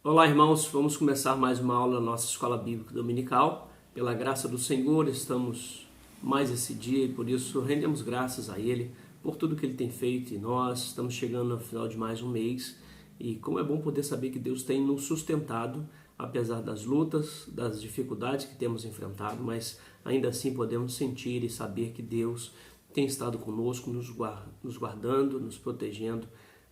Olá, irmãos, vamos começar mais uma aula na nossa Escola Bíblica Dominical. Pela graça do Senhor, estamos mais esse dia e por isso rendemos graças a Ele por tudo que Ele tem feito em nós. Estamos chegando ao final de mais um mês e como é bom poder saber que Deus tem nos sustentado, apesar das lutas, das dificuldades que temos enfrentado, mas ainda assim podemos sentir e saber que Deus tem estado conosco, nos guardando, nos protegendo,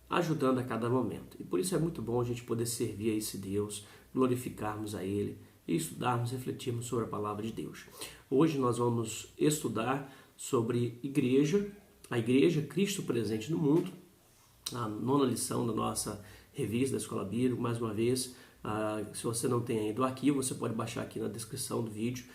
ajudando a cada momento. E por isso é muito bom a gente poder servir a esse Deus, glorificarmos a Ele e estudarmos, refletirmos sobre a palavra de Deus. Hoje nós vamos estudar sobre igreja, a igreja Cristo presente no mundo, a 9ª lição da nossa revista da Escola Bíblica. Mais uma vez, se você não tem ainda o arquivo, você pode baixar aqui na descrição do vídeo,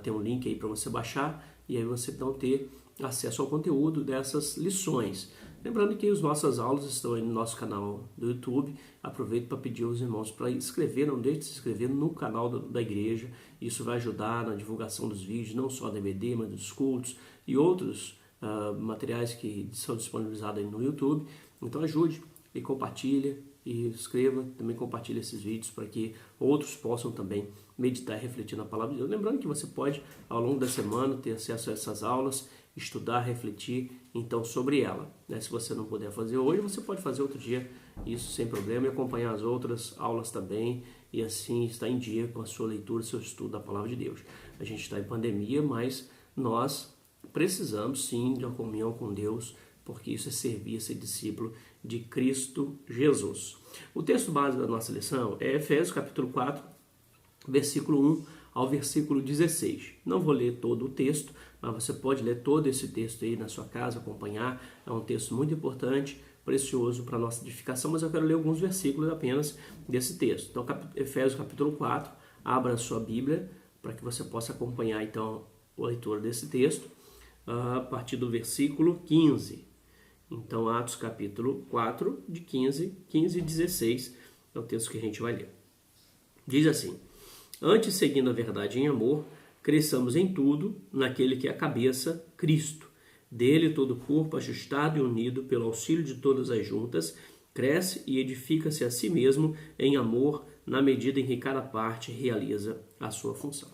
tem um link aí para você baixar e aí você então ter acesso ao conteúdo dessas lições. Lembrando que as nossas aulas estão aí no nosso canal do YouTube. Aproveito para pedir aos irmãos para inscrever, não deixe de se inscrever no canal da igreja. Isso vai ajudar na divulgação dos vídeos, não só da EBD, mas dos cultos e outros materiais que são disponibilizados aí no YouTube. Então ajude e compartilha e escreva, também compartilhe esses vídeos para que outros possam também meditar e refletir na palavra de Deus. Lembrando que você pode, ao longo da semana, ter acesso a essas aulas, estudar, refletir então sobre ela. Se você não puder fazer hoje, você pode fazer outro dia, isso sem problema, e acompanhar as outras aulas também, e assim estar em dia com a sua leitura, seu estudo da palavra de Deus. A gente está em pandemia, mas nós precisamos sim de uma comunhão com Deus, porque isso é servir, ser discípulo de Cristo Jesus. O texto básico da nossa lição é Efésios capítulo 4, versículo 1 ao versículo 16. Não vou ler todo o texto, mas você pode ler todo esse texto aí na sua casa, acompanhar. É um texto muito importante, precioso para a nossa edificação, mas eu quero ler alguns versículos apenas desse texto. Então, Efésios capítulo 4, abra a sua Bíblia para que você possa acompanhar então a leitura desse texto a partir do versículo 15. Então, Atos capítulo 4, de 15 e 16 é o texto que a gente vai ler. Diz assim: antes, seguindo a verdade em amor, cresçamos em tudo naquele que é a cabeça, Cristo. Dele todo o corpo, ajustado e unido pelo auxílio de todas as juntas, cresce e edifica-se a si mesmo em amor, na medida em que cada parte realiza a sua função.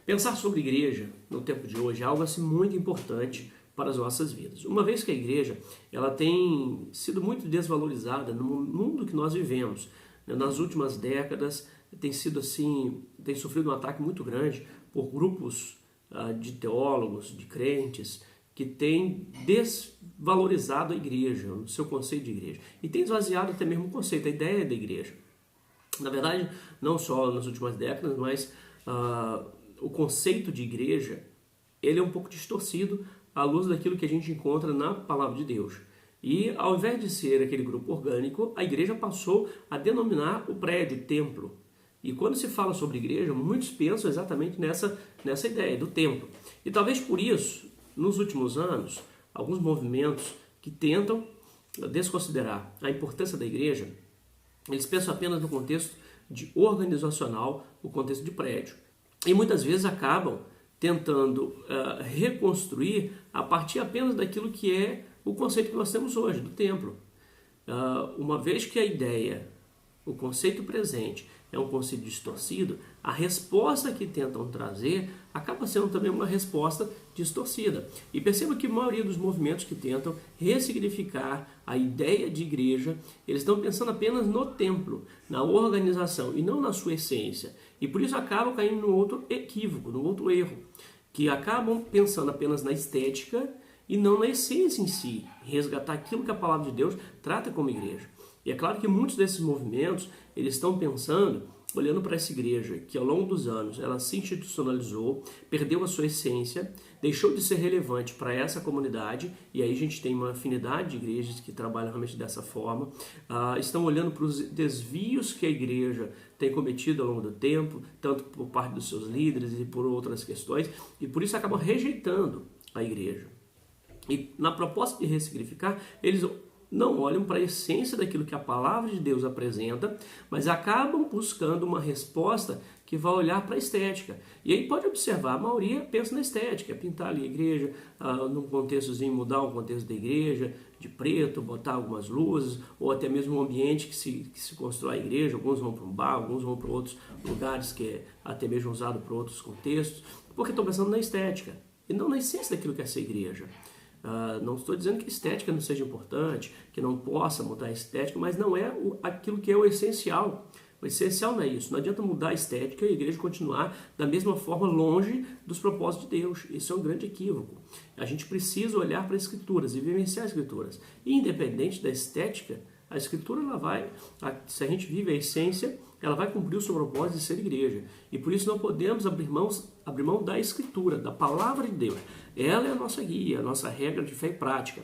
Pensar sobre igreja no tempo de hoje é algo assim muito importante para as nossas vidas. Uma vez que a igreja ela tem sido muito desvalorizada no mundo que nós vivemos, nas últimas décadas, tem sofrido um ataque muito grande por grupos de teólogos, de crentes, que têm desvalorizado a igreja, o seu conceito de igreja, e tem esvaziado até mesmo o conceito, a ideia da igreja. Na verdade, não só nas últimas décadas, mas o conceito de igreja ele é um pouco distorcido à luz daquilo que a gente encontra na palavra de Deus. E ao invés de ser aquele grupo orgânico, a igreja passou a denominar o prédio, o templo. E quando se fala sobre igreja, muitos pensam exatamente nessa ideia do templo. E talvez por isso, nos últimos anos, alguns movimentos que tentam desconsiderar a importância da igreja, eles pensam apenas no contexto de organizacional, o contexto de prédio. E muitas vezes acabam tentando reconstruir a partir apenas daquilo que é o conceito que nós temos hoje, do templo. Uma vez que a ideia, o conceito presente, é um conceito distorcido, a resposta que tentam trazer acaba sendo também uma resposta distorcida. E perceba que a maioria dos movimentos que tentam ressignificar a ideia de igreja, eles estão pensando apenas no templo, na organização e não na sua essência. E por isso acabam caindo num outro equívoco, num outro erro, que acabam pensando apenas na estética e não na essência em si, resgatar aquilo que a palavra de Deus trata como igreja. E é claro que muitos desses movimentos, eles estão pensando, olhando para essa igreja, que ao longo dos anos ela se institucionalizou, perdeu a sua essência, deixou de ser relevante para essa comunidade, e aí a gente tem uma afinidade de igrejas que trabalham realmente dessa forma, estão olhando para os desvios que a igreja tem cometido ao longo do tempo, tanto por parte dos seus líderes e por outras questões, e por isso acabam rejeitando a igreja. E na proposta de ressignificar, eles não olham para a essência daquilo que a palavra de Deus apresenta, mas acabam buscando uma resposta que vai olhar para a estética. E aí pode observar, a maioria pensa na estética, pintar ali a igreja, num contextozinho, mudar o contexto da igreja, de preto, botar algumas luzes, ou até mesmo um ambiente que se constrói a igreja. Alguns vão para um bar, alguns vão para outros lugares que é até mesmo usado para outros contextos, porque estão pensando na estética e não na essência daquilo que é essa igreja. Não estou dizendo que a estética não seja importante, que não possa mudar a estética, mas não é aquilo que é o essencial. O essencial não é isso. Não adianta mudar a estética e a igreja continuar da mesma forma longe dos propósitos de Deus. Isso é um grande equívoco. A gente precisa olhar para as Escrituras e vivenciar as Escrituras. E, independente da estética, a Escritura, se a gente vive a essência, ela vai cumprir o seu propósito de ser igreja. E por isso não podemos abrir mão da Escritura, da palavra de Deus. Ela é a nossa guia, a nossa regra de fé e prática.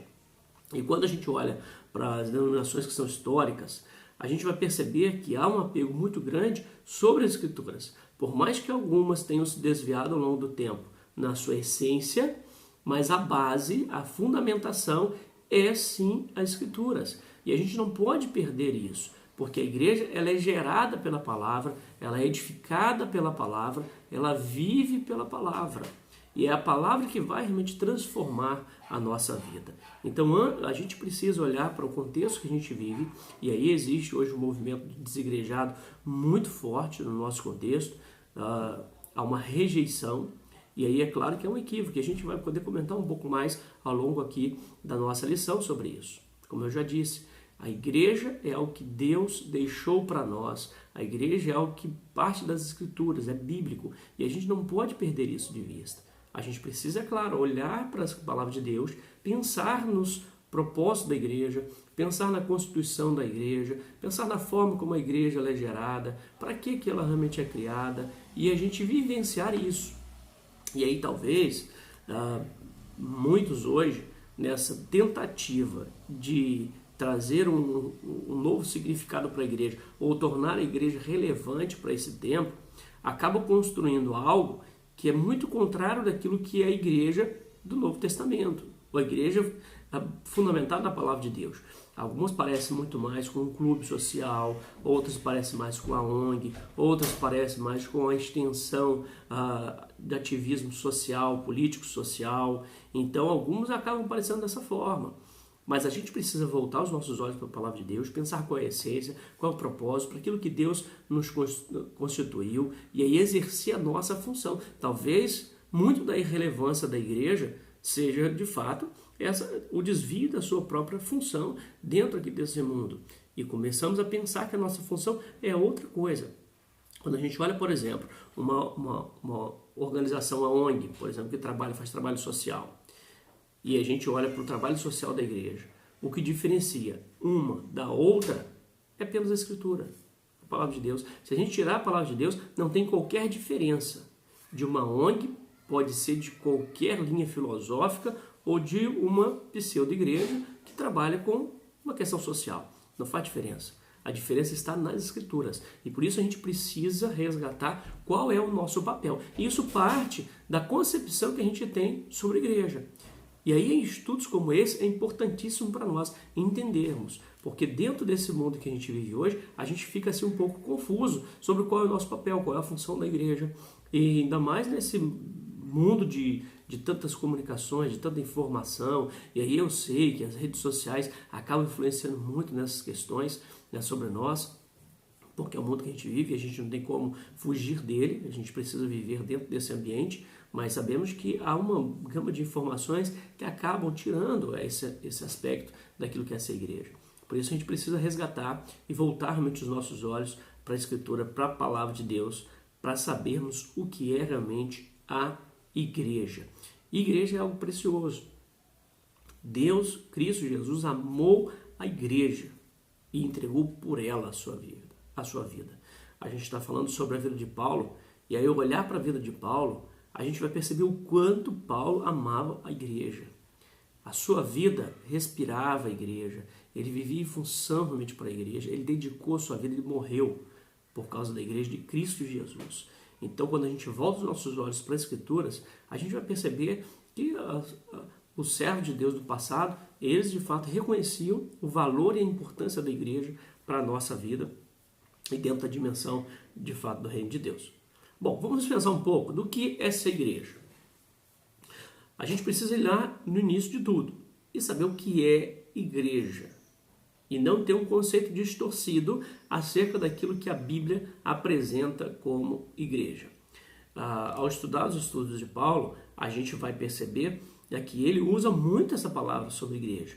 E quando a gente olha para as denominações que são históricas, a gente vai perceber que há um apego muito grande sobre as Escrituras. Por mais que algumas tenham se desviado ao longo do tempo na sua essência, mas a base, a fundamentação é sim as Escrituras. E a gente não pode perder isso, porque a igreja ela é gerada pela palavra, ela é edificada pela palavra, ela vive pela palavra. E é a palavra que vai realmente transformar a nossa vida. Então a gente precisa olhar para o contexto que a gente vive, e aí existe hoje um movimento desigrejado muito forte no nosso contexto, há uma rejeição, e aí é claro que é um equívoco, que a gente vai poder comentar um pouco mais ao longo aqui da nossa lição sobre isso. Como eu já disse, a igreja é algo que Deus deixou para nós, a igreja é algo que parte das Escrituras, é bíblico, e a gente não pode perder isso de vista. A gente precisa, é claro, olhar para as palavras de Deus, pensar nos propósitos da igreja, pensar na constituição da igreja, pensar na forma como a igreja ela é gerada, para que ela realmente é criada, e a gente vivenciar isso. E aí talvez muitos hoje, nessa tentativa de trazer um novo significado para a igreja, ou tornar a igreja relevante para esse tempo, acabam construindo algo que é muito contrário daquilo que é a igreja do Novo Testamento, a igreja fundamentada na palavra de Deus. Algumas parecem muito mais com um clube social, outras parecem mais com a ONG, outras parecem mais com a extensão de ativismo social, político-social. Então, alguns acabam parecendo dessa forma. Mas a gente precisa voltar os nossos olhos para a palavra de Deus, pensar qual é a essência, qual é o propósito, para aquilo que Deus nos constituiu, e aí exercer a nossa função. Talvez muito da irrelevância da igreja seja, de fato, o desvio da sua própria função dentro aqui desse mundo. E começamos a pensar que a nossa função é outra coisa. Quando a gente olha, por exemplo, uma organização, a ONG, por exemplo, que faz trabalho social, e a gente olha para o trabalho social da igreja, o que diferencia uma da outra é apenas a Escritura, a palavra de Deus. Se a gente tirar a palavra de Deus, não tem qualquer diferença de uma ONG, pode ser de qualquer linha filosófica ou de uma pseudo-igreja que trabalha com uma questão social. Não faz diferença. A diferença está nas Escrituras. E por isso a gente precisa resgatar qual é o nosso papel. E isso parte da concepção que a gente tem sobre a igreja. E aí, em estudos como esse, é importantíssimo para nós entendermos, porque dentro desse mundo que a gente vive hoje, a gente fica assim um pouco confuso sobre qual é o nosso papel, qual é a função da igreja. E ainda mais nesse mundo de tantas comunicações, de tanta informação, e aí eu sei que as redes sociais acabam influenciando muito nessas questões, né, sobre nós, porque é o mundo que a gente vive, a gente não tem como fugir dele, a gente precisa viver dentro desse ambiente, mas sabemos que há uma gama de informações que acabam tirando esse aspecto daquilo que é essa igreja. Por isso a gente precisa resgatar e voltar realmente os nossos olhos para a Escritura, para a palavra de Deus, para sabermos o que é realmente a igreja. Igreja é algo precioso. Deus, Cristo Jesus, amou a igreja e entregou por ela a sua vida. A gente está falando sobre a vida de Paulo, e aí eu olhar para a vida de Paulo, a gente vai perceber o quanto Paulo amava a igreja. A sua vida respirava a igreja, ele vivia em função realmente para a igreja, ele dedicou a sua vida, ele morreu por causa da igreja de Cristo Jesus. Então, quando a gente volta os nossos olhos para as Escrituras, a gente vai perceber que o servo de Deus do passado eles de fato reconheciam o valor e a importância da igreja para a nossa vida e dentro da dimensão de fato do reino de Deus. Bom, vamos pensar um pouco do que é essa igreja. A gente precisa ir lá no início de tudo e saber o que é igreja e não ter um conceito distorcido acerca daquilo que a Bíblia apresenta como igreja. Ao estudar os estudos de Paulo, a gente vai perceber que ele usa muito essa palavra sobre igreja.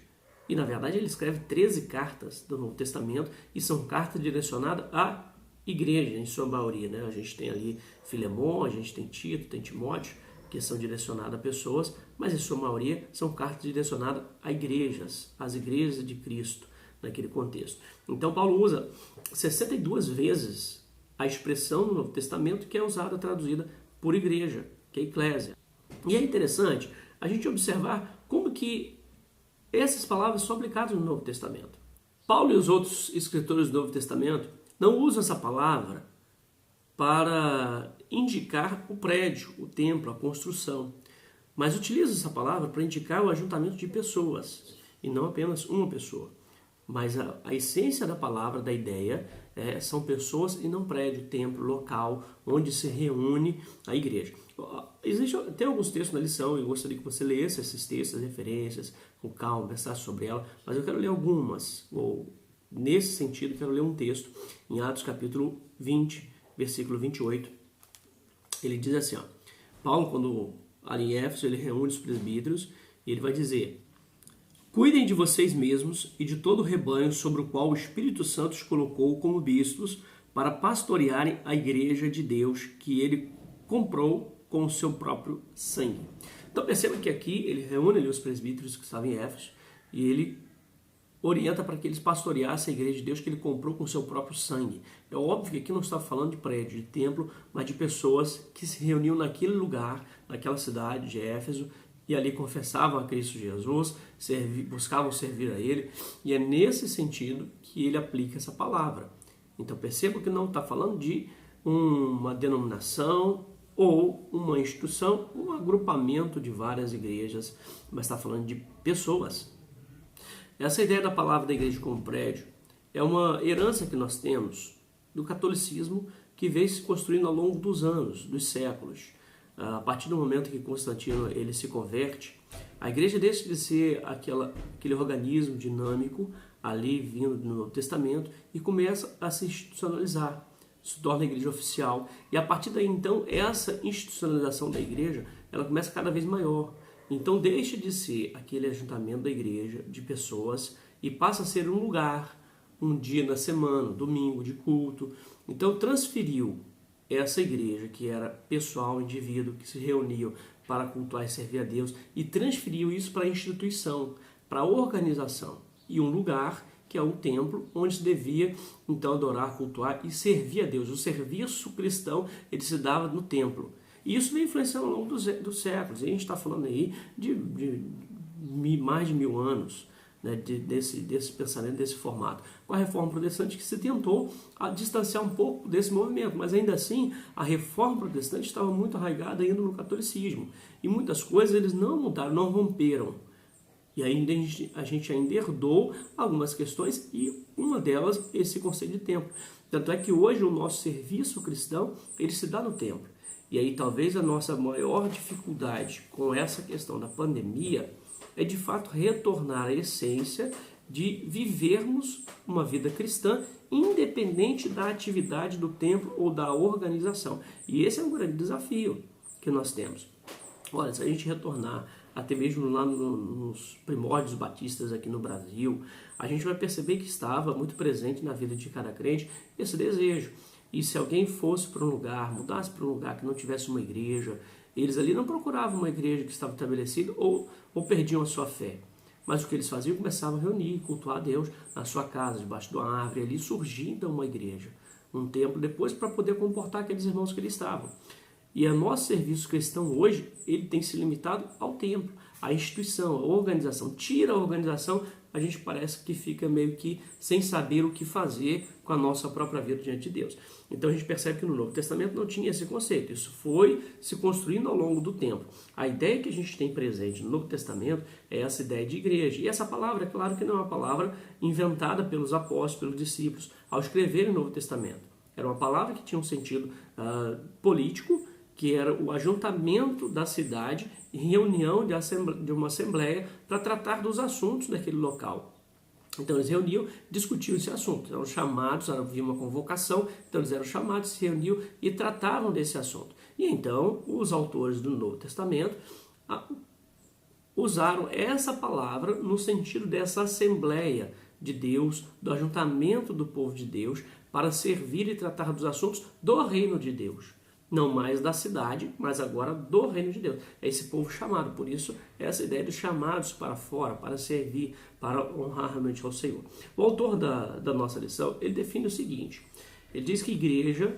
E, na verdade, ele escreve 13 cartas do Novo Testamento e são cartas direcionadas à igreja, em sua maioria, né? A gente tem ali Filemon, a gente tem Tito, tem Timóteo, que são direcionadas a pessoas, mas, em sua maioria, são cartas direcionadas a igrejas, às igrejas de Cristo, naquele contexto. Então, Paulo usa 62 vezes a expressão no Novo Testamento que é usada, traduzida por igreja, que é eclésia. E é interessante a gente observar como que essas palavras são aplicadas no Novo Testamento. Paulo e os outros escritores do Novo Testamento não usam essa palavra para indicar o prédio, o templo, a construção, mas utilizam essa palavra para indicar o ajuntamento de pessoas, e não apenas uma pessoa. Mas a essência da palavra, da ideia, são pessoas e não prédio, templo, local, onde se reúne a igreja. Tem alguns textos na lição, eu gostaria que você lesse esses textos, as referências, com calma, pensasse sobre ela, mas eu quero ler algumas, ou nesse sentido, quero ler um texto em Atos capítulo 20, versículo 28. Ele diz assim, ó, Paulo, quando ali em Éfeso, ele reúne os presbíteros, e ele vai dizer: cuidem de vocês mesmos e de todo o rebanho sobre o qual o Espírito Santo os colocou como bispos para pastorearem a igreja de Deus que ele comprou com o seu próprio sangue. Então perceba que aqui ele reúne ali os presbíteros que estavam em Éfeso e ele orienta para que eles pastoreassem a igreja de Deus que ele comprou com o seu próprio sangue. É óbvio que aqui não está falando de prédio, de templo, mas de pessoas que se reuniam naquele lugar, naquela cidade de Éfeso, e ali confessavam a Cristo Jesus, buscavam servir a Ele, e é nesse sentido que ele aplica essa palavra. Então perceba que não está falando de uma denominação ou uma instituição, um agrupamento de várias igrejas, mas está falando de pessoas. Essa ideia da palavra da igreja como prédio é uma herança que nós temos do catolicismo que veio se construindo ao longo dos anos, dos séculos. A partir do momento que Constantino ele se converte, a igreja deixa de ser aquele organismo dinâmico ali vindo do Novo Testamento e começa a se institucionalizar, se torna a igreja oficial. E a partir daí, então, essa institucionalização da igreja, ela começa cada vez maior. Então deixa de ser aquele ajuntamento da igreja de pessoas e passa a ser um lugar, um dia na semana, domingo de culto. Então transferiu essa igreja, que era pessoal, indivíduo, que se reuniam para cultuar e servir a Deus, e transferiu isso para a instituição, para a organização, e um lugar, que é um templo, onde se devia, então, adorar, cultuar e servir a Deus. O serviço cristão, ele se dava no templo. E isso vem influenciando ao longo dos séculos, e a gente está falando aí de mais de 1000 anos, né, desse pensamento, desse formato. Com a Reforma Protestante que se tentou distanciar um pouco desse movimento, mas ainda assim a Reforma Protestante estava muito arraigada ainda no catolicismo. E muitas coisas eles não mudaram, não romperam. E ainda a gente ainda herdou algumas questões e uma delas esse conceito de templo. Tanto é que hoje o nosso serviço cristão ele se dá no templo. E aí talvez a nossa maior dificuldade com essa questão da pandemia é de fato retornar à essência de vivermos uma vida cristã independente da atividade do templo ou da organização. E esse é um grande desafio que nós temos. Olha, se a gente retornar até mesmo lá nos primórdios batistas aqui no Brasil, a gente vai perceber que estava muito presente na vida de cada crente esse desejo. E se alguém fosse para um lugar, mudasse para um lugar que não tivesse uma igreja, eles ali não procuravam uma igreja que estava estabelecida ou perdiam a sua fé. Mas o que eles faziam? Começavam a reunir, cultuar a Deus na sua casa, debaixo de uma árvore, ali surgindo então uma igreja, um templo depois para poder comportar aqueles irmãos que ali estavam. E o nosso serviço cristão hoje, ele tem se limitado ao templo, à instituição, à organização. Tira a organização a gente parece que fica meio que sem saber o que fazer com a nossa própria vida diante de Deus. Então a gente percebe que no Novo Testamento não tinha esse conceito, isso foi se construindo ao longo do tempo. A ideia que a gente tem presente no Novo Testamento é essa ideia de igreja, e essa palavra, é claro que não é uma palavra inventada pelos apóstolos, pelos discípulos, ao escreverem o Novo Testamento. Era uma palavra que tinha um sentido político, que era o ajuntamento da cidade em reunião de uma assembleia para tratar dos assuntos daquele local. Então eles reuniam, discutiam esse assunto, eram chamados, havia uma convocação, então eles eram chamados, se reuniam e tratavam desse assunto. E então os autores do Novo Testamento usaram essa palavra no sentido dessa assembleia de Deus, do ajuntamento do povo de Deus, para servir e tratar dos assuntos do reino de Deus. Não mais da cidade, mas agora do reino de Deus. É esse povo chamado, por isso essa ideia de chamados para fora, para servir, para honrar realmente ao Senhor. O autor da nossa lição, ele define o seguinte, ele diz que igreja,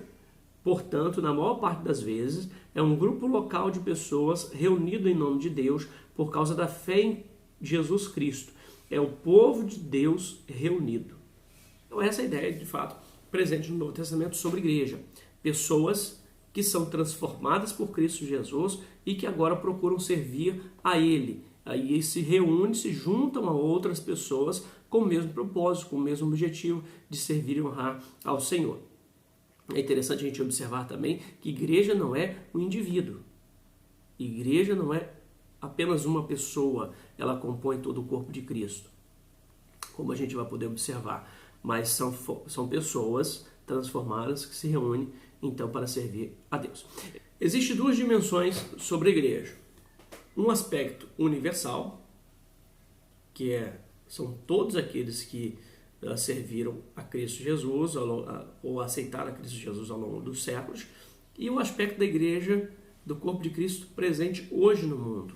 portanto, na maior parte das vezes, é um grupo local de pessoas reunido em nome de Deus por causa da fé em Jesus Cristo. É o povo de Deus reunido. Então essa é a ideia, de fato, presente no Novo Testamento sobre igreja. Pessoas que são transformadas por Cristo Jesus e que agora procuram servir a Ele. Aí se reúnem, se juntam a outras pessoas com o mesmo propósito, com o mesmo objetivo de servir e honrar ao Senhor. É interessante a gente observar também que igreja não é um indivíduo. Igreja não é apenas uma pessoa, ela compõe todo o corpo de Cristo, como a gente vai poder observar. Mas são pessoas transformadas que se reúnem então para servir a Deus. Existem duas dimensões sobre a igreja. Um aspecto universal, que são todos aqueles que serviram a Cristo Jesus ou aceitaram a Cristo Jesus ao longo dos séculos, e o aspecto da igreja, do corpo de Cristo presente hoje no mundo.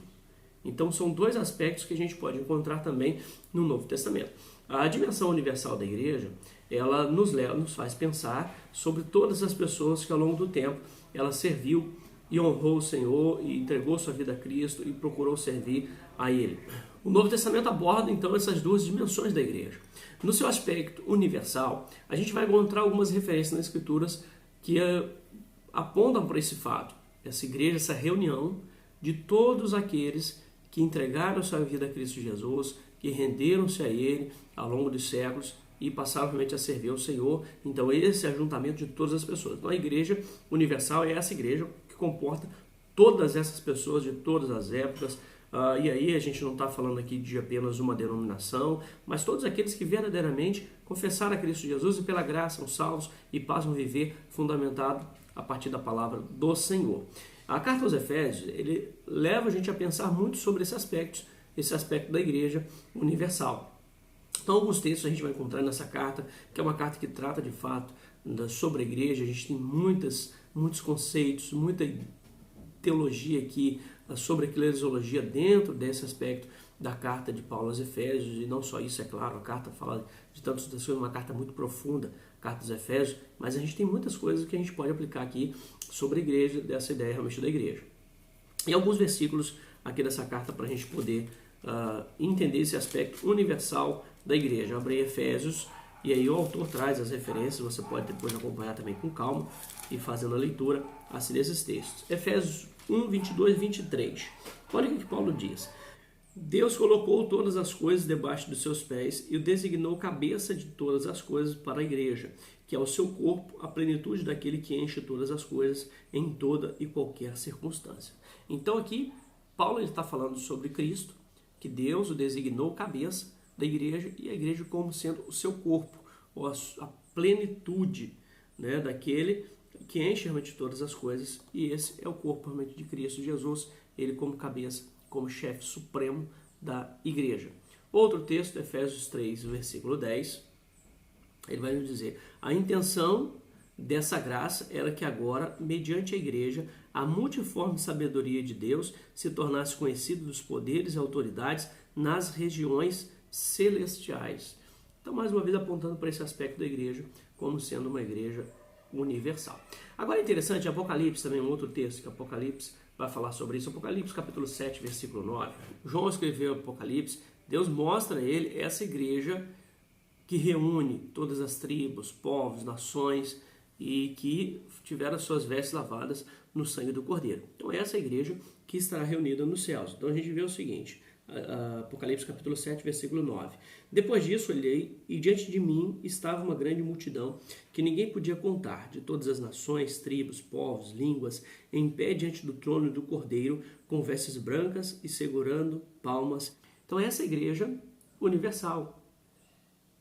Então são dois aspectos que a gente pode encontrar também no Novo Testamento. A dimensão universal da igreja, ela nos faz pensar sobre todas as pessoas que ao longo do tempo ela serviu e honrou o Senhor e entregou sua vida a Cristo e procurou servir a Ele. O Novo Testamento aborda então essas duas dimensões da igreja. No seu aspecto universal, a gente vai encontrar algumas referências nas Escrituras que apontam para esse fato. Essa igreja, essa reunião de todos aqueles que entregaram sua vida a Cristo Jesus, que renderam-se a Ele ao longo dos séculos e passaram realmente a servir ao Senhor. Então esse é o ajuntamento de todas as pessoas. Então a igreja universal é essa igreja que comporta todas essas pessoas de todas as épocas. E aí a gente não está falando aqui de apenas uma denominação, mas todos aqueles que verdadeiramente confessaram a Cristo Jesus e pela graça são salvos e passam a viver fundamentado a partir da palavra do Senhor. A carta aos Efésios, ele leva a gente a pensar muito sobre esse aspecto da igreja universal. Então, alguns textos a gente vai encontrar nessa carta, que é uma carta que trata de fato sobre a igreja. A gente tem muitos conceitos, muita teologia aqui sobre a eclesiologia dentro desse aspecto da carta de Paulo aos Efésios. E não só isso, é claro, a carta fala de tantas coisas, uma carta muito profunda, a carta dos Efésios, mas a gente tem muitas coisas que a gente pode aplicar aqui sobre a igreja, dessa ideia realmente da igreja. E alguns versículos aqui dessa carta para a gente poder entender esse aspecto universal da igreja. Abre Efésios e aí o autor traz as referências, você pode depois acompanhar também com calma e fazendo a leitura assim desses textos. Efésios 1, 22 e 23. Olha o que Paulo diz. Deus colocou todas as coisas debaixo dos seus pés e o designou cabeça de todas as coisas para a igreja, que é o seu corpo, a plenitude daquele que enche todas as coisas em toda e qualquer circunstância. Então aqui Paulo está falando sobre Cristo, que Deus o designou cabeça da igreja e a igreja como sendo o seu corpo, ou a plenitude, né, daquele que enche realmente todas as coisas, e esse é o corpo realmente de Cristo Jesus, ele como cabeça, como chefe supremo da igreja. Outro texto, Efésios 3, versículo 10, ele vai nos dizer, a intenção dessa graça era que agora, mediante a igreja, a multiforme sabedoria de Deus se tornasse conhecida dos poderes e autoridades nas regiões celestiais. Então, mais uma vez, apontando para esse aspecto da igreja como sendo uma igreja universal. Agora é interessante, Apocalipse também, um outro texto que Apocalipse vai falar sobre isso. Apocalipse capítulo 7, versículo 9. João escreveu Apocalipse Deus mostra a ele essa igreja que reúne todas as tribos, povos, nações e que tiveram suas vestes lavadas no sangue do Cordeiro. Então essa é a igreja que estará reunida nos céus. Então a gente vê o seguinte, Apocalipse capítulo 7, versículo 9. Depois disso olhei e diante de mim estava uma grande multidão que ninguém podia contar, de todas as nações, tribos, povos, línguas, em pé diante do trono do Cordeiro, com vestes brancas e segurando palmas. Então essa é a igreja universal,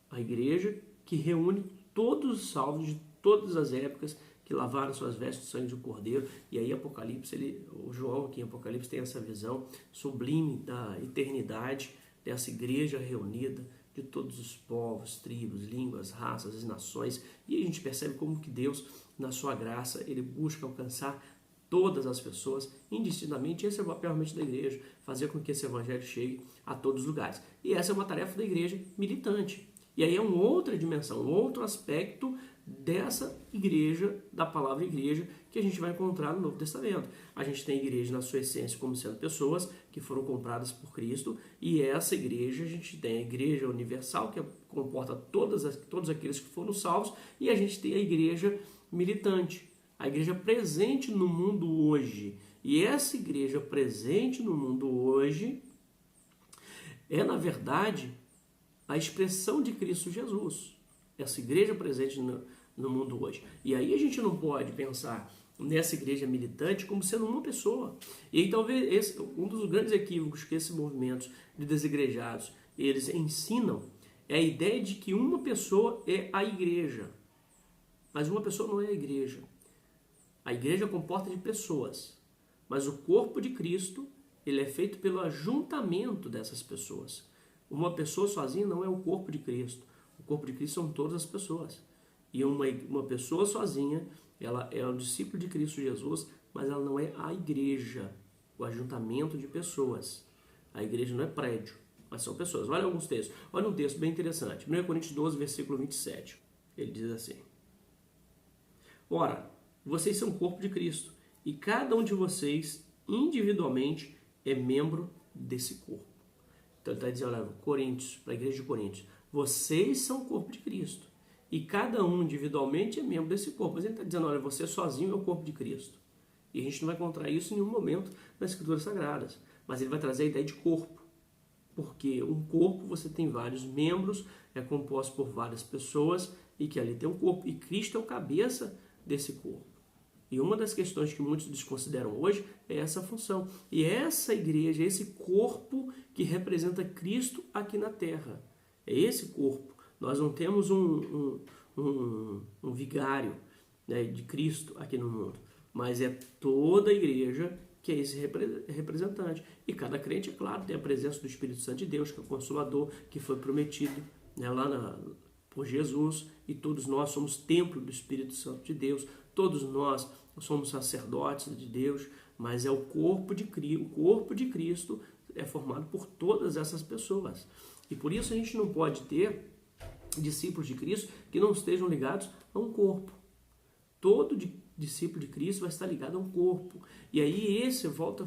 a igreja que reúne todos os salvos de todas as épocas que lavaram suas vestes do sangue do Cordeiro. E aí Apocalipse, o João aqui em Apocalipse tem essa visão sublime da eternidade dessa igreja reunida de todos os povos, tribos, línguas, raças e nações. E a gente percebe como que Deus, na sua graça, ele busca alcançar todas as pessoas, indistintamente. Esse é o papel realmente da igreja, fazer com que esse evangelho chegue a todos os lugares. E essa é uma tarefa da igreja militante. E aí é uma outra dimensão, um outro aspecto dessa igreja, da palavra igreja, que a gente vai encontrar no Novo Testamento. A gente tem a igreja na sua essência como sendo pessoas que foram compradas por Cristo, e essa igreja, a gente tem a igreja universal, que comporta todos aqueles que foram salvos, e a gente tem a igreja militante, a igreja presente no mundo hoje. E essa igreja presente no mundo hoje é, na verdade, a expressão de Cristo Jesus, essa igreja presente no mundo hoje. E aí a gente não pode pensar nessa igreja militante como sendo uma pessoa. E aí talvez um dos grandes equívocos que esses movimentos de desigrejados eles ensinam é a ideia de que uma pessoa é a igreja. Mas uma pessoa não é a igreja. A igreja comporta de pessoas, mas o corpo de Cristo ele é feito pelo ajuntamento dessas pessoas. Uma pessoa sozinha não é o corpo de Cristo. O corpo de Cristo são todas as pessoas. E uma pessoa sozinha, ela é um discípulo de Cristo Jesus, mas ela não é a igreja, o ajuntamento de pessoas. A igreja não é prédio, mas são pessoas. Olha alguns textos. Olha um texto bem interessante. 1 Coríntios 12, versículo 27. Ele diz assim: Ora, vocês são o corpo de Cristo, e cada um de vocês, individualmente, é membro desse corpo. Então ele está dizendo, olha, Coríntios, para a igreja de Coríntios, vocês são o corpo de Cristo. E cada um individualmente é membro desse corpo. Mas ele está dizendo, olha, você sozinho é o corpo de Cristo. E a gente não vai encontrar isso em nenhum momento nas Escrituras Sagradas. Mas ele vai trazer a ideia de corpo. Porque um corpo, você tem vários membros, é composto por várias pessoas, e que ali tem um corpo. E Cristo é o cabeça desse corpo. E uma das questões que muitos desconsideram hoje é essa função. E essa igreja, esse corpo que representa Cristo aqui na terra. É esse corpo. Nós não temos um vigário, né, de Cristo aqui no mundo. Mas é toda a igreja que é esse representante. E cada crente, é claro, tem a presença do Espírito Santo de Deus, que é o Consolador, que foi prometido, né, por Jesus, e todos nós somos templo do Espírito Santo de Deus, todos nós somos sacerdotes de Deus, mas é o corpo de Cristo. O corpo de Cristo é formado por todas essas pessoas. E por isso a gente não pode ter discípulos de Cristo que não estejam ligados a um corpo. Todo discípulo de Cristo vai estar ligado a um corpo. E aí esse, eu volto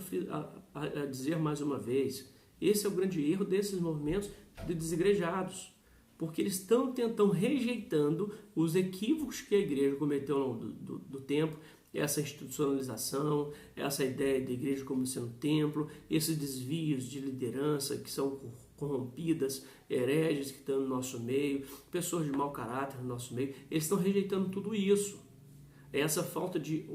a dizer mais uma vez, esse é o grande erro desses movimentos de desigrejados. Porque eles estão rejeitando os equívocos que a igreja cometeu ao longo do tempo, essa institucionalização, essa ideia da igreja como sendo templo, esses desvios de liderança que são corrompidas, hereges que estão no nosso meio, pessoas de mau caráter no nosso meio, eles estão rejeitando tudo isso. Essa falta de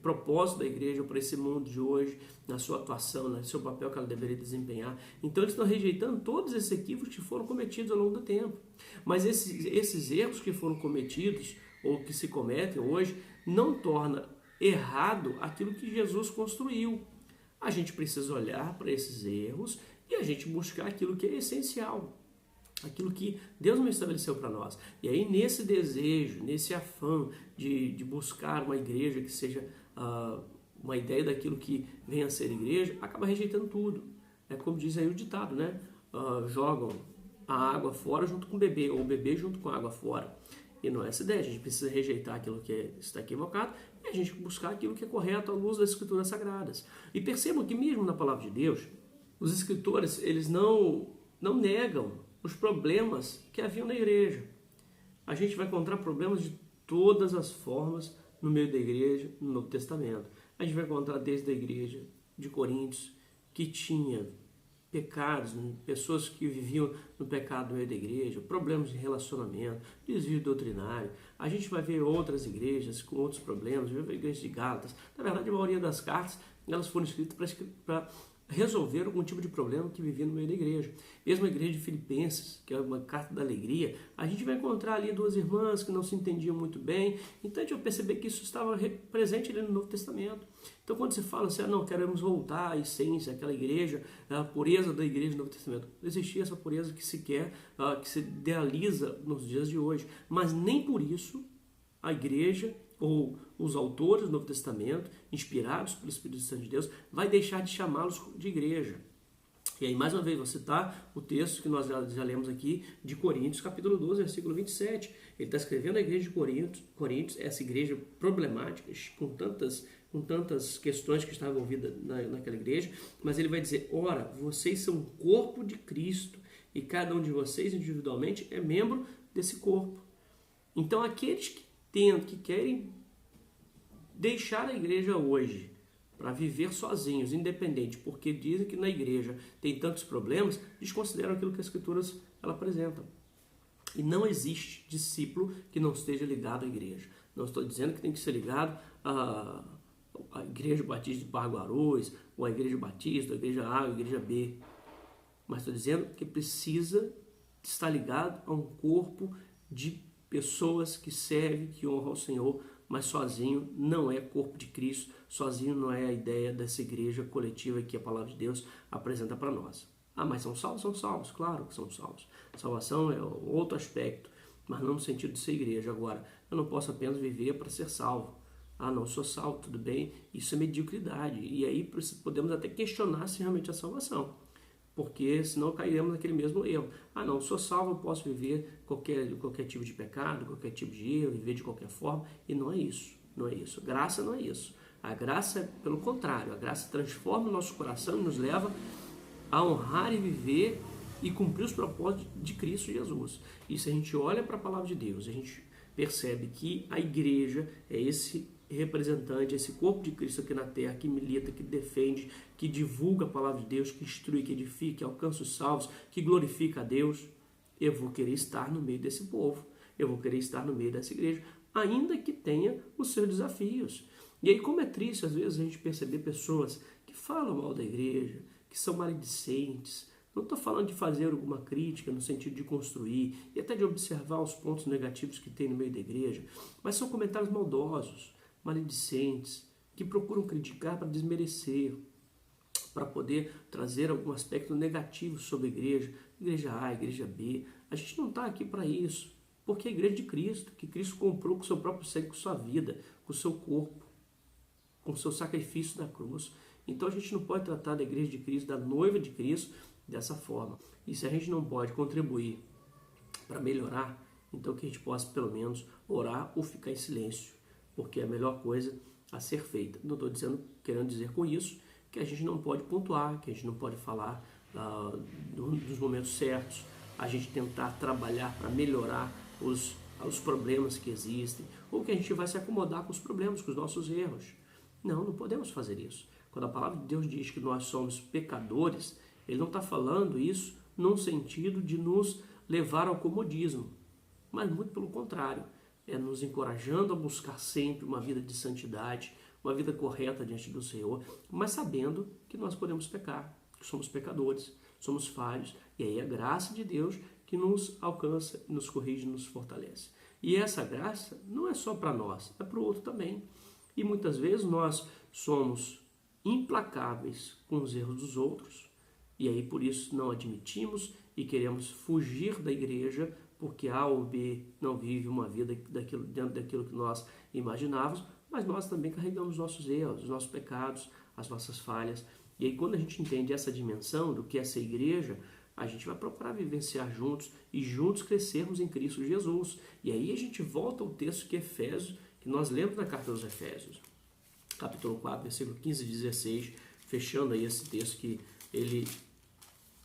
propósito da igreja para esse mundo de hoje, na sua atuação, no seu papel que ela deveria desempenhar. Então eles estão rejeitando todos esses equívocos que foram cometidos ao longo do tempo. Mas esses erros que foram cometidos, ou que se cometem hoje, não torna errado aquilo que Jesus construiu. A gente precisa olhar para esses erros e a gente buscar aquilo que é essencial, aquilo que Deus não estabeleceu para nós. E aí nesse desejo, nesse afã de buscar uma igreja que seja uma ideia daquilo que venha a ser igreja, acaba rejeitando tudo. É como diz aí o ditado, né? Jogam a água fora junto com o bebê, ou o bebê junto com a água fora. E não é essa ideia. A gente precisa rejeitar aquilo que está equivocado e a gente buscar aquilo que é correto à luz das Escrituras Sagradas. E percebam que mesmo na palavra de Deus, Os escritores, eles não negam os problemas que haviam na igreja. A gente vai encontrar problemas de todas as formas no meio da igreja, no Novo Testamento. A gente vai encontrar desde a igreja de Coríntios, que tinha pecados, pessoas que viviam no pecado no meio da igreja, problemas de relacionamento, desvio doutrinário. A gente vai ver outras igrejas com outros problemas, vai ver a igreja de Gálatas. Na verdade, a maioria das cartas, elas foram escritas para resolver algum tipo de problema que vivia no meio da igreja. Mesmo a igreja de Filipenses, que é uma carta da alegria, a gente vai encontrar ali duas irmãs que não se entendiam muito bem. Então a gente vai perceber que isso estava presente ali no Novo Testamento. Então quando você fala assim, não, queremos voltar à essência, aquela igreja, a pureza da igreja do Novo Testamento, não existia essa pureza que se quer, que se idealiza nos dias de hoje. Mas nem por isso a igreja ou os autores do Novo Testamento, inspirados pelo Espírito Santo de Deus, vai deixar de chamá-los de igreja. E aí, mais uma vez, vou citar o texto que nós já lemos aqui de Coríntios, capítulo 12, versículo 27. Ele está escrevendo a igreja de Coríntios, essa igreja problemática, com tantas questões que estavam envolvidas naquela igreja, mas ele vai dizer, ora, vocês são o corpo de Cristo, e cada um de vocês individualmente é membro desse corpo. Então, aqueles que querem deixar a igreja hoje para viver sozinhos, independentes, porque dizem que na igreja tem tantos problemas, desconsideram aquilo que as escrituras ela apresentam. E não existe discípulo que não esteja ligado à igreja. Não estou dizendo que tem que ser ligado à igreja batista de Parguarus, ou à igreja batista, ou à igreja A, ou à igreja B. Mas estou dizendo que precisa estar ligado a um corpo de pessoas que servem, que honram ao Senhor, mas sozinho não é corpo de Cristo, sozinho não é a ideia dessa igreja coletiva que a palavra de Deus apresenta para nós. Ah, mas são salvos? São salvos, claro que são salvos. Salvação é outro aspecto, mas não no sentido de ser igreja. Agora, eu não posso apenas viver para ser salvo. Ah, não, sou salvo, tudo bem, isso é mediocridade. E aí podemos até questionar se realmente é salvação, porque senão cairemos naquele mesmo erro. Ah, não, sou salvo, eu posso viver qualquer tipo de pecado, qualquer tipo de erro, viver de qualquer forma, e não é isso, não é isso. Graça não é isso. A graça é pelo contrário, a graça transforma o nosso coração e nos leva a honrar e viver e cumprir os propósitos de Cristo Jesus. E se a gente olha para a palavra de Deus, a gente percebe que a igreja é esse representante, esse corpo de Cristo aqui na terra, que milita, que defende, que divulga a palavra de Deus, que instrui, que edifica, que alcança os salvos, que glorifica a Deus. Eu vou querer estar no meio desse povo, eu vou querer estar no meio dessa igreja, ainda que tenha os seus desafios. E aí, como é triste às vezes a gente perceber pessoas que falam mal da igreja, que são maledicentes. Não estou falando de fazer alguma crítica no sentido de construir e até de observar os pontos negativos que tem no meio da igreja, mas são comentários maldosos, maledicentes, que procuram criticar para desmerecer, para poder trazer algum aspecto negativo sobre a igreja A, igreja B. A gente não está aqui para isso, porque é a igreja de Cristo, que Cristo comprou com o seu próprio sangue, com sua vida, com o seu corpo, com o seu sacrifício da cruz. Então a gente não pode tratar da igreja de Cristo, da noiva de Cristo, dessa forma. E se a gente não pode contribuir para melhorar, então que a gente possa pelo menos orar ou ficar em silêncio, porque é a melhor coisa a ser feita. Não estou querendo dizer com isso que a gente não pode pontuar, que a gente não pode falar dos momentos certos, a gente tentar trabalhar para melhorar os problemas que existem, ou que a gente vai se acomodar com os problemas, com os nossos erros. Não podemos fazer isso. Quando a palavra de Deus diz que nós somos pecadores, ele não está falando isso num sentido de nos levar ao comodismo, mas muito pelo contrário, é nos encorajando a buscar sempre uma vida de santidade, uma vida correta diante do Senhor, mas sabendo que nós podemos pecar, que somos pecadores, somos falhos, e aí a graça de Deus que nos alcança, nos corrige, nos fortalece. E essa graça não é só para nós, é para o outro também. E muitas vezes nós somos implacáveis com os erros dos outros, e aí por isso não admitimos e queremos fugir da igreja, porque A ou B não vive uma vida dentro daquilo que nós imaginávamos, mas nós também carregamos os nossos erros, os nossos pecados, as nossas falhas. E aí quando a gente entende essa dimensão do que é ser igreja, a gente vai procurar vivenciar juntos e juntos crescermos em Cristo Jesus. E aí a gente volta ao texto que Efésios, que nós lemos na carta aos Efésios, capítulo 4, versículo 15 e 16, fechando aí esse texto que ele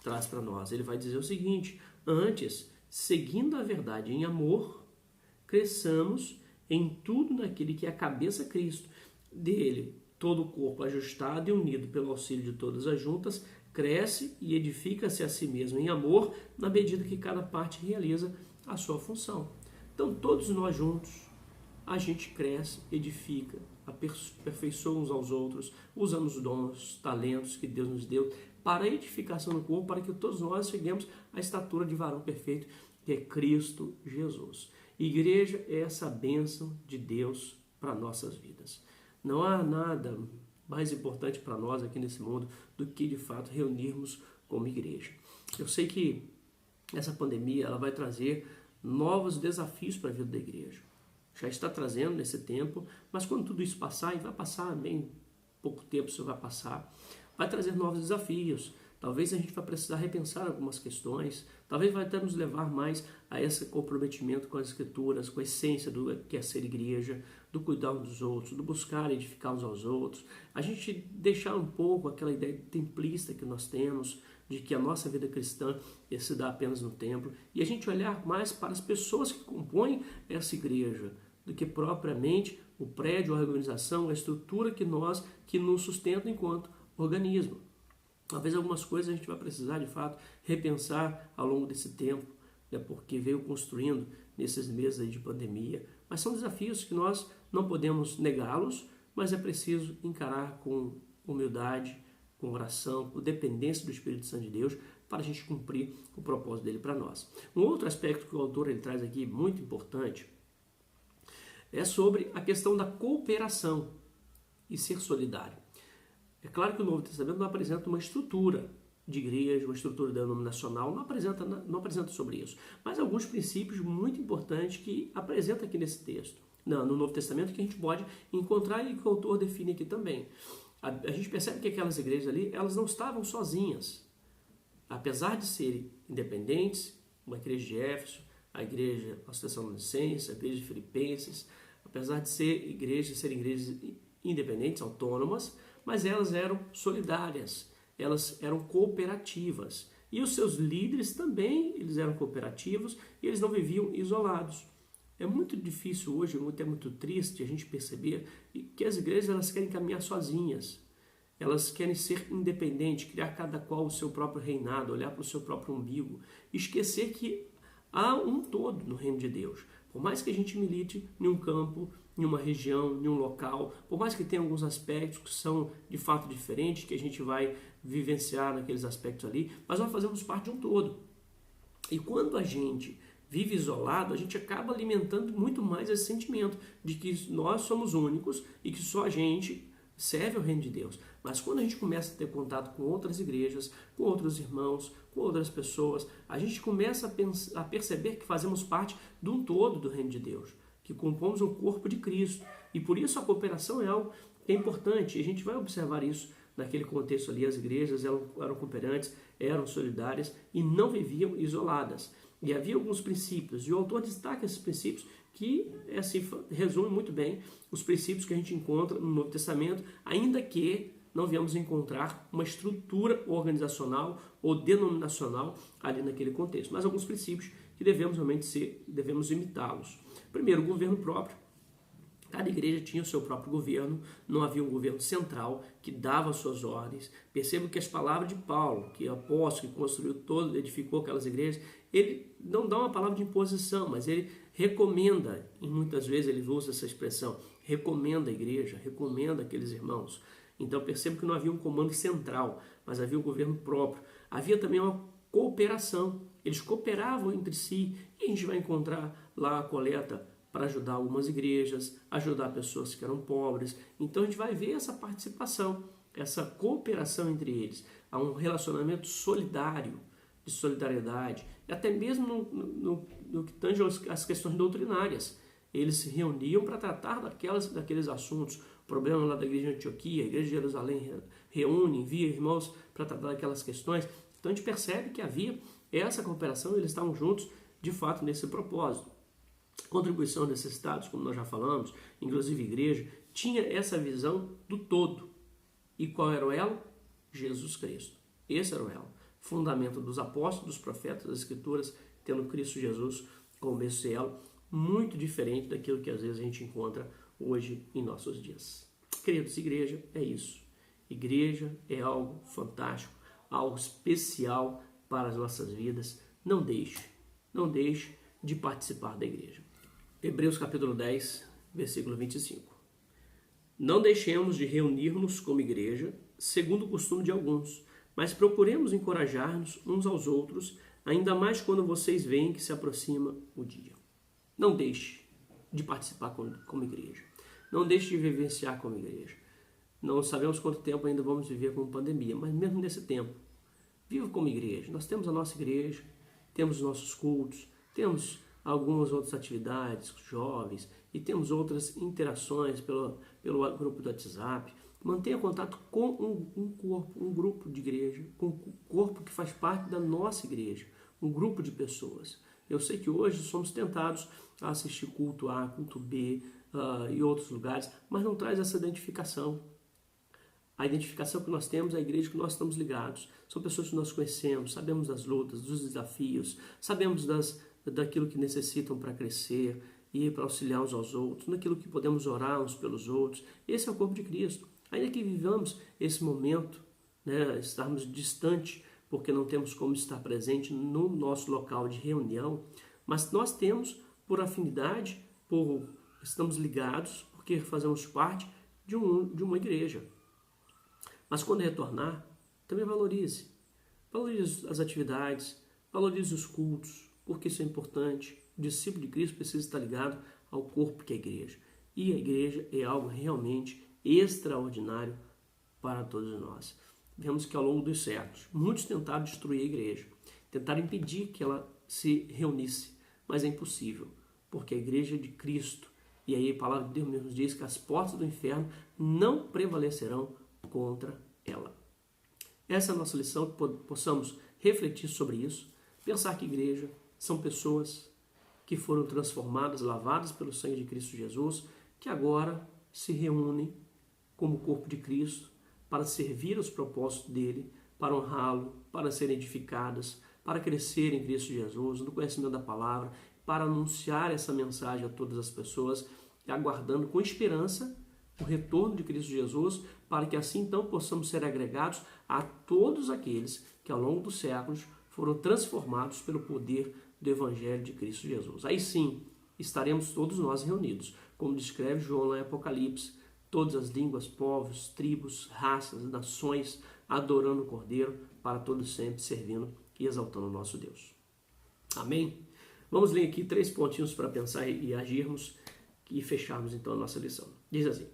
traz para nós. Ele vai dizer o seguinte: antes, seguindo a verdade em amor, cresçamos em tudo naquele que é a cabeça, Cristo. Dele, todo o corpo ajustado e unido pelo auxílio de todas as juntas, cresce e edifica-se a si mesmo em amor, na medida que cada parte realiza a sua função. Então, todos nós juntos, a gente cresce, edifica, aperfeiçoa uns aos outros, usando os dons, talentos que Deus nos deu para a edificação do corpo, para que todos nós cheguemos à estatura de varão perfeito, que é Cristo Jesus. Igreja é essa bênção de Deus para nossas vidas. Não há nada mais importante para nós aqui nesse mundo do que, de fato, reunirmos como igreja. Eu sei que essa pandemia ela vai trazer novos desafios para a vida da igreja. Já está trazendo nesse tempo, mas quando tudo isso passar, e vai passar bem pouco tempo, isso vai passar, vai trazer novos desafios. Talvez a gente vai precisar repensar algumas questões, talvez vai até nos levar mais a esse comprometimento com as Escrituras, com a essência do que é ser igreja, do cuidar uns dos outros, do buscar edificar uns aos outros. A gente deixar um pouco aquela ideia templista que nós temos, de que a nossa vida cristã se dá apenas no templo, e a gente olhar mais para as pessoas que compõem essa igreja, do que propriamente o prédio, a organização, a estrutura que nos sustenta enquanto organismo. Talvez algumas coisas a gente vai precisar, de fato, repensar ao longo desse tempo, né, porque veio construindo nesses meses aí de pandemia. Mas são desafios que nós não podemos negá-los, mas é preciso encarar com humildade, com oração, com dependência do Espírito Santo de Deus, para a gente cumprir o propósito dele para nós. Um outro aspecto que o autor ele traz aqui, muito importante, é sobre a questão da cooperação e ser solidário. É claro que o Novo Testamento não apresenta uma estrutura de igreja, uma estrutura denominacional, não apresenta sobre isso. Mas alguns princípios muito importantes que apresenta aqui nesse texto, no Novo Testamento, que a gente pode encontrar e que o autor define aqui também. A gente percebe que aquelas igrejas ali, elas não estavam sozinhas. Apesar de serem independentes, uma igreja de Éfeso, a igreja aos Tessalonicenses, a igreja de Filipenses, apesar de serem igrejas independentes, autônomas, mas elas eram solidárias, elas eram cooperativas. E os seus líderes também, eles eram cooperativos e eles não viviam isolados. É muito difícil hoje, é muito triste a gente perceber que as igrejas elas querem caminhar sozinhas. Elas querem ser independentes, criar cada qual o seu próprio reinado, olhar para o seu próprio umbigo, esquecer que há um todo no reino de Deus. Por mais que a gente milite em um campo, em uma região, em um local, por mais que tenha alguns aspectos que são de fato diferentes, que a gente vai vivenciar naqueles aspectos ali, mas nós fazemos parte de um todo. E quando a gente vive isolado, a gente acaba alimentando muito mais esse sentimento de que nós somos únicos e que só a gente serve ao reino de Deus. Mas quando a gente começa a ter contato com outras igrejas, com outros irmãos, com outras pessoas, a gente começa a perceber que fazemos parte de um todo do reino de Deus, que compomos o corpo de Cristo. E por isso a cooperação é algo que é importante. E a gente vai observar isso naquele contexto ali. As igrejas eram cooperantes, eram solidárias e não viviam isoladas. E havia alguns princípios, e o autor destaca esses princípios que assim, resume muito bem os princípios que a gente encontra no Novo Testamento, ainda que não viemos encontrar uma estrutura organizacional ou denominacional ali naquele contexto, mas alguns princípios que devemos realmente devemos imitá-los. Primeiro, o governo próprio. Cada igreja tinha o seu próprio governo, não havia um governo central que dava as suas ordens. Percebo que as palavras de Paulo, que é apóstolo, que construiu edificou aquelas igrejas, ele não dá uma palavra de imposição, mas ele recomenda, e muitas vezes ele usa essa expressão, recomenda a igreja, recomenda aqueles irmãos. Então percebo que não havia um comando central, mas havia um governo próprio. Havia também uma cooperação, eles cooperavam entre si, e a gente vai encontrar lá a coleta para ajudar algumas igrejas, ajudar pessoas que eram pobres. Então a gente vai ver essa participação, essa cooperação entre eles. Há um relacionamento solidário, de solidariedade, e até mesmo no que tange as questões doutrinárias. Eles se reuniam para tratar daqueles assuntos. O problema lá da igreja de Antioquia, a igreja de Jerusalém reúne, envia irmãos para tratar daquelas questões. Então a gente percebe que havia essa cooperação, eles estavam juntos de fato nesse propósito. Contribuição necessitados, como nós já falamos, inclusive a igreja, tinha essa visão do todo. E qual era o elo? Jesus Cristo. Esse era o elo. fundamento dos apóstolos, dos profetas, das escrituras, tendo Cristo Jesus como esse elo, muito diferente daquilo que às vezes a gente encontra hoje em nossos dias. Queridos, igreja é isso. Igreja é algo fantástico, algo especial para as nossas vidas. Não deixe de participar da igreja. Hebreus capítulo 10, versículo 25. Não deixemos de reunir-nos como igreja, segundo o costume de alguns, mas procuremos encorajar-nos uns aos outros, ainda mais quando vocês veem que se aproxima o dia. Não deixe de participar como igreja. Não deixe de vivenciar como igreja. Não sabemos quanto tempo ainda vamos viver com pandemia, mas mesmo nesse tempo, viva como igreja. Nós temos a nossa igreja, temos os nossos cultos, temos algumas outras atividades, jovens, e temos outras interações pelo grupo do WhatsApp. Mantenha contato com um grupo de igreja, com um corpo que faz parte da nossa igreja, um grupo de pessoas. Eu sei que hoje somos tentados a assistir culto A, culto B e outros lugares, mas não traz essa identificação. A identificação que nós temos é a igreja que nós estamos ligados. São pessoas que nós conhecemos, sabemos das lutas, dos desafios, sabemos daquilo que necessitam para crescer e para auxiliar uns aos outros, naquilo que podemos orar uns pelos outros. Esse é o corpo de Cristo. Ainda que vivamos esse momento, estarmos distantes, porque não temos como estar presente no nosso local de reunião, mas nós temos, por afinidade, estamos ligados, porque fazemos parte de uma igreja. Mas quando retornar, também valorize. Valorize as atividades, valorize os cultos, porque isso é importante. O discípulo de Cristo precisa estar ligado ao corpo que é a igreja. E a igreja é algo realmente extraordinário para todos nós. Vemos que ao longo dos séculos, muitos tentaram destruir a igreja, tentaram impedir que ela se reunisse, mas é impossível, porque a igreja é de Cristo, e aí a palavra de Deus mesmo diz que as portas do inferno não prevalecerão contra ela. Essa é a nossa lição, que possamos refletir sobre isso, pensar que igreja são pessoas que foram transformadas, lavadas pelo sangue de Cristo Jesus, que agora se reúnem como corpo de Cristo para servir aos propósitos dele, para honrá-lo, para serem edificadas, para crescer em Cristo Jesus, no conhecimento da palavra, para anunciar essa mensagem a todas as pessoas, aguardando com esperança o retorno de Cristo Jesus, para que assim então possamos ser agregados a todos aqueles que ao longo dos séculos foram transformados pelo poder do Evangelho de Cristo Jesus. Aí sim, estaremos todos nós reunidos, como descreve João lá em Apocalipse, todas as línguas, povos, tribos, raças, nações, adorando o Cordeiro, para todos sempre servindo e exaltando o nosso Deus. Amém? Vamos ler aqui 3 pontinhos para pensar e agirmos e fecharmos então a nossa lição. Diz assim: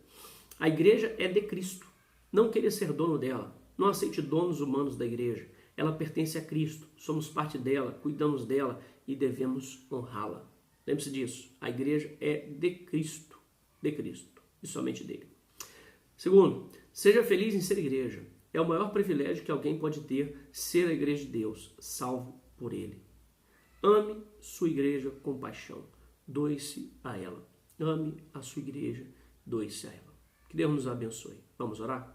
a igreja é de Cristo, não queira ser dono dela, não aceite donos humanos da igreja, ela pertence a Cristo, somos parte dela, cuidamos dela e devemos honrá-la. Lembre-se disso, a igreja é de Cristo e somente dele. Segundo, seja feliz em ser igreja. É o maior privilégio que alguém pode ter, ser a igreja de Deus, salvo por ele. Ame sua igreja com paixão, doe-se a ela. Ame a sua igreja, doe-se a ela. Que Deus nos abençoe. Vamos orar?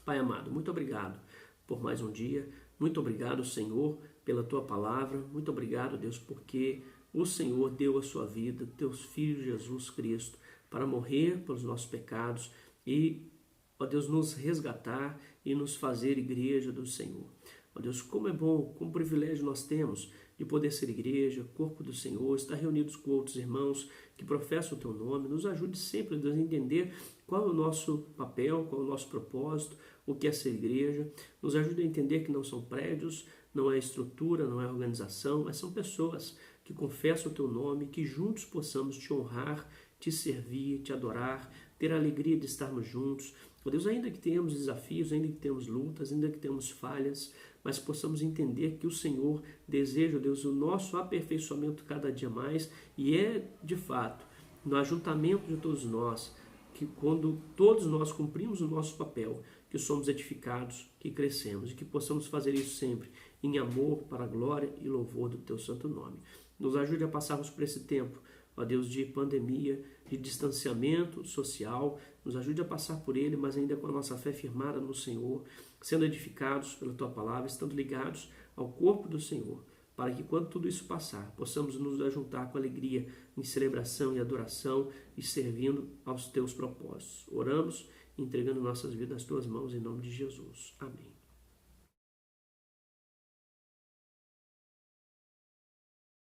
Pai amado, muito obrigado por mais um dia. Muito obrigado, Senhor, pela Tua palavra. Muito obrigado, Deus, porque o Senhor deu a sua vida, Teu Filho Jesus Cristo, para morrer pelos nossos pecados e, ó Deus, nos resgatar e nos fazer igreja do Senhor. Ó Deus, como é bom, como privilégio nós temos de poder ser igreja, corpo do Senhor, estar reunidos com outros irmãos que professam o Teu nome. Nos ajude sempre, Deus, a entender qual é o nosso papel, qual é o nosso propósito, o que é ser igreja. Nos ajude a entender que não são prédios, não é estrutura, não é organização, mas são pessoas que confessam o Teu nome, que juntos possamos Te honrar, Te servir, Te adorar, ter a alegria de estarmos juntos. Ó Deus, ainda que tenhamos desafios, ainda que tenhamos lutas, ainda que tenhamos falhas, mas possamos entender que o Senhor deseja, ó Deus, o nosso aperfeiçoamento cada dia mais, e é, de fato, no ajuntamento de todos nós, que quando todos nós cumprimos o nosso papel, que somos edificados, que crescemos, e que possamos fazer isso sempre em amor para a glória e louvor do Teu santo nome. Nos ajude a passarmos por esse tempo, ó Deus, de pandemia, de distanciamento social. Nos ajude a passar por ele, mas ainda com a nossa fé firmada no Senhor, sendo edificados pela Tua palavra, estando ligados ao corpo do Senhor, para que quando tudo isso passar, possamos nos ajuntar com alegria em celebração e adoração e servindo aos Teus propósitos. Oramos, entregando nossas vidas nas Tuas mãos, em nome de Jesus. Amém.